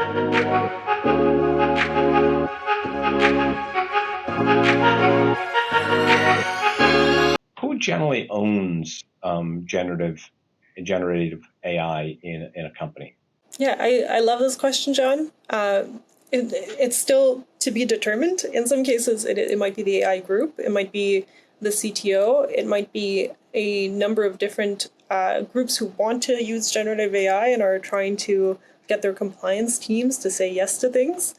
Who generally owns generative AI in a company? Yeah, I love this question, John. It's still to be determined. In some cases, it might be the AI group, it might be the CTO, it might be a number of different groups who want to use generative AI and are trying to get their compliance teams to say yes to things.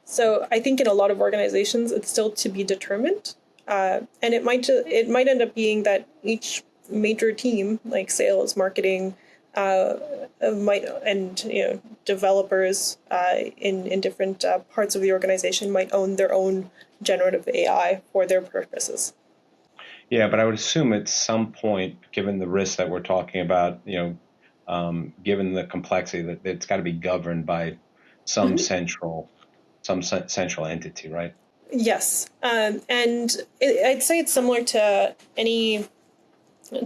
So I think in a lot of organizations, it's still to be determined. And it might end up being that each major team, like sales, marketing, might and developers in different parts of the organization might own their own generative AI for their purposes. Yeah, but I would assume at some point, given the risks that we're talking about, given the complexity, that it's got to be governed by some Mhm. central entity, right? Yes, and I'd say it's similar to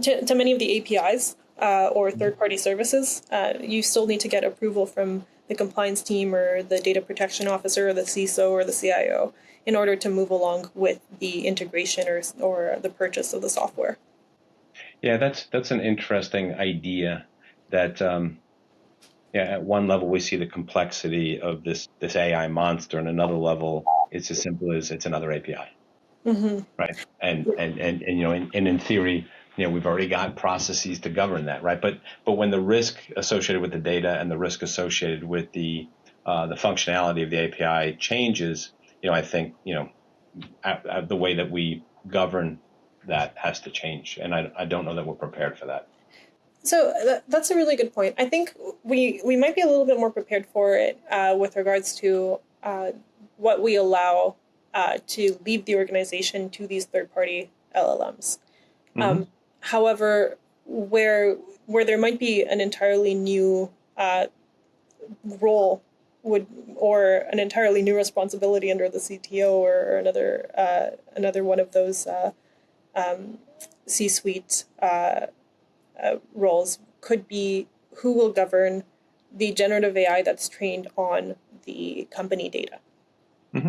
to many of the APIs or third-party services. You still need to get approval from the compliance team or the data protection officer or the CISO or the CIO in order to move along with the integration or the purchase of the software. Yeah, that's an interesting idea. That yeah, at one level we see the complexity of this AI monster, and another level it's as simple as it's another API. Hmm. Right. And in theory, we've already got processes to govern that, right? But when the risk associated with the data and the risk associated with the functionality of the API changes, I think the way that we govern that has to change, and I don't know that we're prepared for that. So that's a really good point. I think we might be a little bit more prepared for it with regards to what we allow to leave the organization to these third-party LLMs. Hmm. However, where there might be an entirely new role would or an entirely new responsibility under the CTO or another one of those C-suite roles could be who will govern the generative AI that's trained on the company data. Hmm.